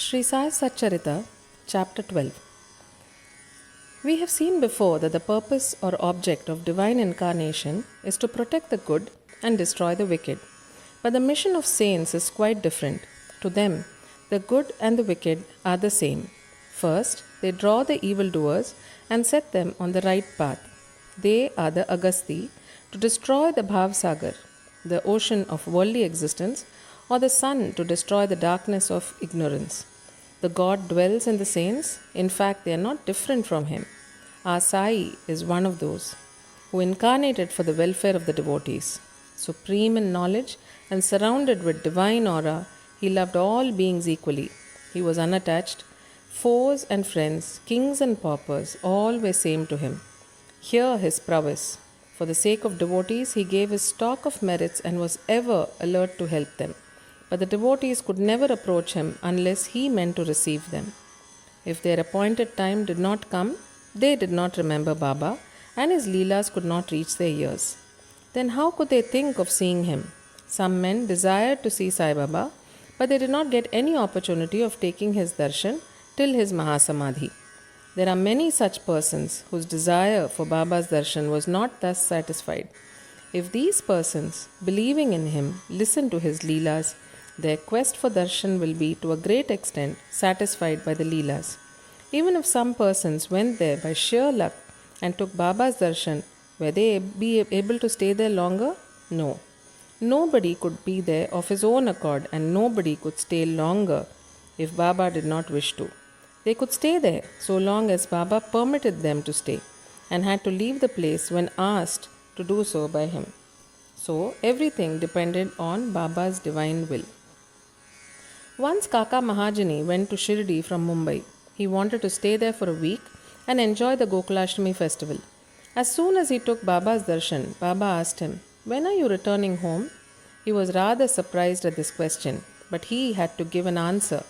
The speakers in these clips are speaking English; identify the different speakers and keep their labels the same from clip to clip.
Speaker 1: Shri Sai Satcharita, Chapter 12. We have seen before that the purpose or object of divine incarnation is to protect the good and destroy the wicked. But the mission of saints is quite different. To them, the good and the wicked are the same. First, they draw the evildoers and set them on the right path. They are the Agasti to destroy the Bhavsagar, the ocean of worldly existence, or the sun to destroy the darkness of ignorance. The God dwells in the saints. In fact, they are not different from him. Our Sai is one of those who incarnated for the welfare of the devotees. Supreme in knowledge and surrounded with divine aura, he loved all beings equally. He was unattached. Foes and friends, kings and paupers, all were same to him. Hear his prowess. For the sake of devotees, he gave his stock of merits and was ever alert to help them. But the devotees could never approach him unless he meant to receive them. If their appointed time did not come, they did not remember Baba, and his Leelas could not reach their ears. Then how could they think of seeing him? Some men desired to see Sai Baba, but they did not get any opportunity of taking his darshan till his Mahasamadhi. There are many such persons whose desire for Baba's darshan was not thus satisfied. If these persons, believing in him, listen to his Leelas, their quest for darshan will be to a great extent satisfied by the Leelas. Even if some persons went there by sheer luck and took Baba's darshan, were they be able to stay there longer? No. Nobody could be there of his own accord, and nobody could stay longer if Baba did not wish to. They could stay there so long as Baba permitted them to stay, and had to leave the place when asked to do so by him. So everything depended on Baba's divine will. Once Kaka Mahajani went to Shirdi from Mumbai. He wanted to stay there for a week and enjoy the Gokulashtami festival. As soon as he took Baba's darshan, Baba asked him, "When are you returning home?" He was rather surprised at this question, but he had to give an answer.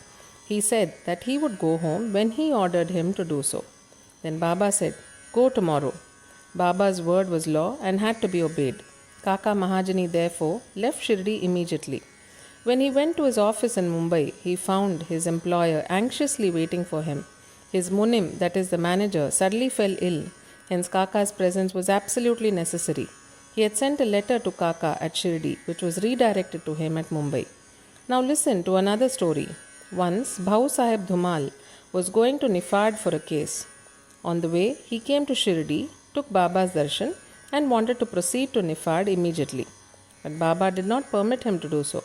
Speaker 1: He said that he would go home when he ordered him to do so. Then Baba said, "Go tomorrow." Baba's word was law and had to be obeyed. Kaka Mahajani therefore left Shirdi immediately. When he went to his office in Mumbai, he found his employer anxiously waiting for him. His Munim, that is the manager, suddenly fell ill, hence Kaka's presence was absolutely necessary. He had sent a letter to Kaka at Shirdi, which was redirected to him at Mumbai. Now listen to another story. Once, Bhau Sahib Dhumal was going to Nifad for a case. On the way, he came to Shirdi, took Baba's darshan, and wanted to proceed to Nifad immediately. But Baba did not permit him to do so.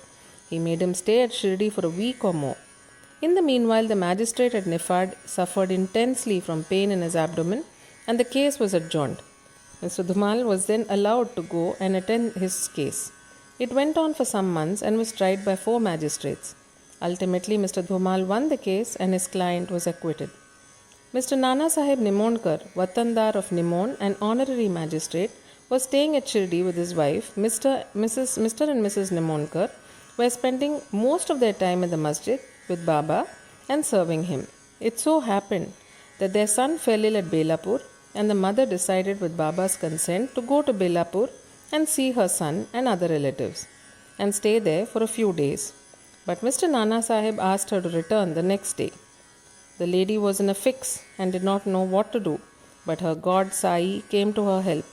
Speaker 1: He made him stay at Shirdi for a week or more. In the meanwhile, the magistrate at Nifad suffered intensely from pain in his abdomen, and the case was adjourned. Mr. Dhumal was then allowed to go and attend his case. It went on for some months and was tried by 4 magistrates. Ultimately, Mr. Dhumal won the case and his client was acquitted. Mr. Nana Sahib Nimonkar, Watandar of Nimon, an honorary magistrate, was staying at Shirdi with his wife. Mr. and Mrs. Nimonkar were spending most of their time in the masjid with Baba and serving him. It so happened that their son fell ill at Belapur, and the mother decided with Baba's consent to go to Belapur and see her son and other relatives and stay there for a few days. But Mr. Nana Sahib asked her to return the next day. The lady was in a fix and did not know what to do, but her god Sai came to her help.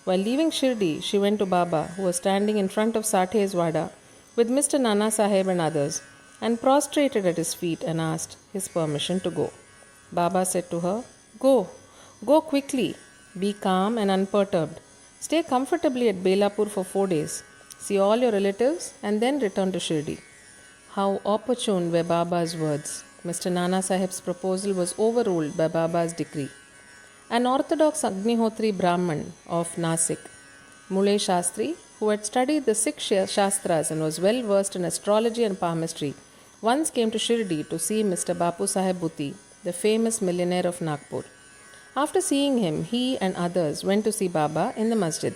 Speaker 1: While leaving Shirdi, she went to Baba, who was standing in front of Sathe's Wada with Mr. Nana Sahib and others, and prostrated at his feet and asked his permission to go. Baba said to her, Go quickly, be calm and unperturbed. Stay comfortably at Belapur for 4 days. See all your relatives and then return to Shirdi." How opportune were Baba's words. Mr. Nana Sahib's proposal was overruled by Baba's decree. An orthodox Agnihotri Brahman of Nasik, Mule Shastri, who had studied the 6 Shastras and was well versed in astrology and palmistry, once came to Shirdi to see Mr. Bapu Sahib Bhuti, the famous millionaire of Nagpur. After seeing him, he and others went to see Baba in the masjid.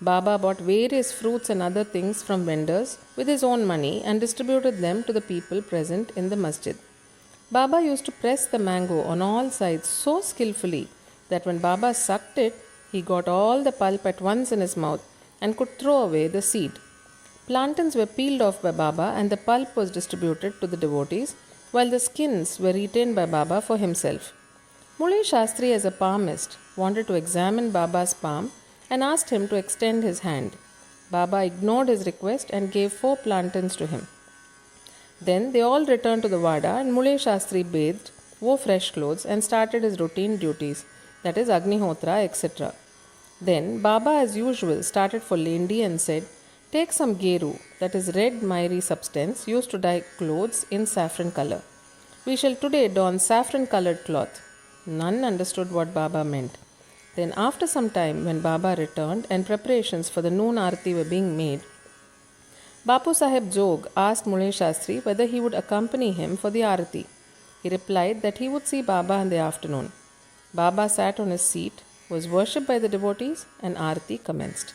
Speaker 1: Baba bought various fruits and other things from vendors with his own money and distributed them to the people present in the masjid. Baba used to press the mango on all sides so skillfully that when Baba sucked it, he got all the pulp at once in his mouth and could throw away the seed. Plantains were peeled off by Baba and the pulp was distributed to the devotees, while the skins were retained by Baba for himself. Muley Shastri, as a palmist, wanted to examine Baba's palm and asked him to extend his hand. Baba ignored his request and gave 4 plantains to him. Then they all returned to the Vada and Muley Shastri bathed, wore fresh clothes and started his routine duties, that is Agnihotra, etc. Then Baba, as usual, started for Lendi and said, "Take some geru, that is red miry substance used to dye clothes in saffron color. We shall today don saffron colored cloth." None understood what Baba meant. Then after some time, when Baba returned and preparations for the noon arati were being made, Bapu Sahib Jog asked Muley Shastri whether he would accompany him for the arati. He replied that he would see Baba in the afternoon. Baba sat on his seat, was worshipped by the devotees, and arati commenced.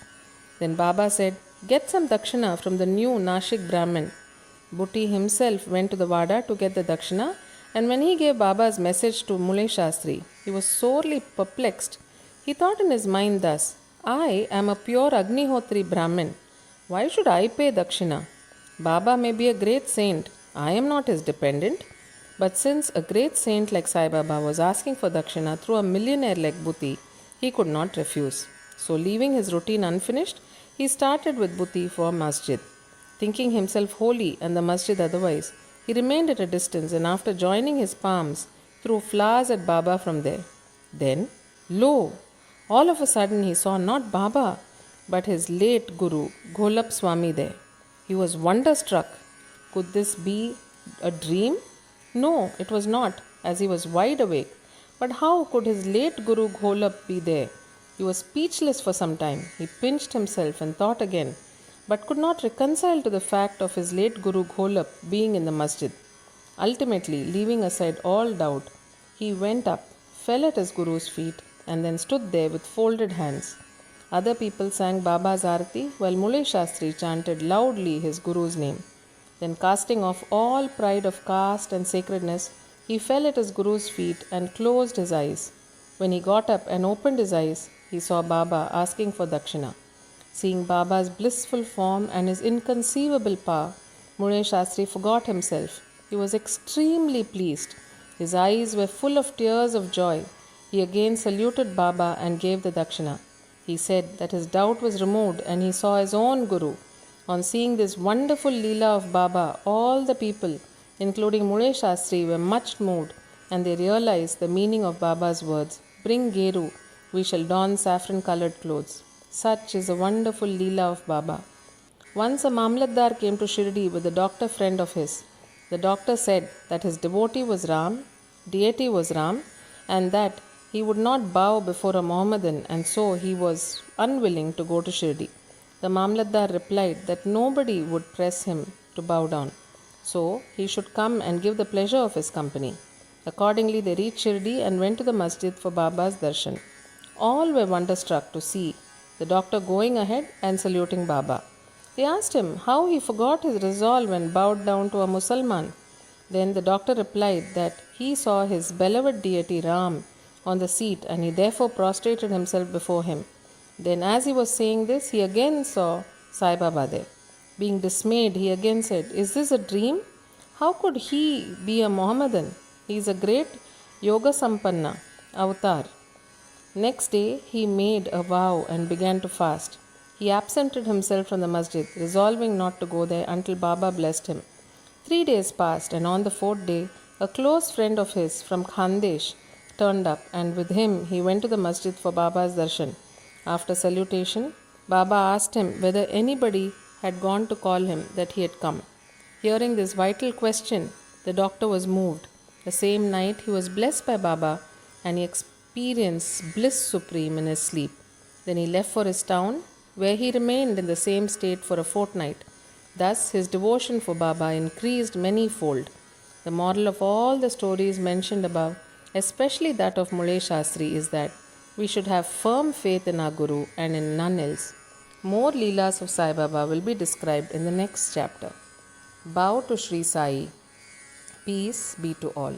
Speaker 1: Then Baba said, "Get some dakshina from the new Nashik Brahmin." Bhutti himself went to the Vada to get the dakshina, and when he gave Baba's message to Muley Shastri, he was sorely perplexed. He thought in his mind thus, "I am a pure Agnihotri Brahmin. Why should I pay dakshina? Baba may be a great saint. I am not his dependent." But since a great saint like Sai Baba was asking for dakshina through a millionaire like Bhutti, he could not refuse. So leaving his routine unfinished, he started with Bhutti for masjid. Thinking himself holy and the masjid otherwise, he remained at a distance and after joining his palms, threw flowers at Baba from there. Then, lo! All of a sudden he saw not Baba, but his late Guru, Gholap Swami there. He was wonderstruck. Could this be a dream? No, it was not, as he was wide awake. But how could his late Guru Gholap be there? He was speechless for some time. He pinched himself and thought again, but could not reconcile to the fact of his late Guru Gholap being in the masjid. Ultimately, leaving aside all doubt, he went up, fell at his Guru's feet, and then stood there with folded hands. Other people sang Baba's Arati, while Muley Shastri chanted loudly his Guru's name. Then, casting off all pride of caste and sacredness, he fell at his Guru's feet and closed his eyes. When he got up and opened his eyes, he saw Baba asking for dakshina. Seeing Baba's blissful form and his inconceivable power, Muley Shastri forgot himself. He was extremely pleased. His eyes were full of tears of joy. He again saluted Baba and gave the dakshina. He said that his doubt was removed and he saw his own Guru. On seeing this wonderful Leela of Baba, all the people, including Muley Shastri, were much moved and they realized the meaning of Baba's words, "Bring Geru, we shall don saffron colored clothes." Such is a wonderful Leela of Baba. Once a Mamlatdar came to Shirdi with a doctor friend of his. The doctor said that his deity was Ram, and that he would not bow before a Mohammedan, and so he was unwilling to go to Shirdi. The Mamlatdar replied that nobody would press him to bow down, so he should come and give the pleasure of his company. Accordingly, they reached Shirdi and went to the masjid for Baba's darshan. All were wonderstruck to see the doctor going ahead and saluting Baba. They asked him how he forgot his resolve and bowed down to a Musalman. Then the doctor replied that he saw his beloved deity Ram on the seat and he therefore prostrated himself before him. Then as he was saying this, he again saw Sai Baba there. Being dismayed, he again said, "Is this a dream? How could he be a Mohammedan? He is a great Yoga Sampanna avatar." Next day, he made a vow and began to fast. He absented himself from the masjid, resolving not to go there until Baba blessed him. 3 days passed, and on the 4th day, a close friend of his from Khandesh turned up, and with him he went to the masjid for Baba's darshan. After salutation, Baba asked him whether anybody had gone to call him that he had come. Hearing this vital question, the doctor was moved. The same night he was blessed by Baba and he experienced bliss supreme in his sleep. Then he left for his town, where he remained in the same state for a fortnight. Thus his devotion for Baba increased many-fold. The moral of all the stories mentioned above, especially that of Muley Shastri, is that we should have firm faith in our Guru and in none else. More Leelas of Sai Baba will be described in the next chapter. Bow to Shri Sai. Peace be to all.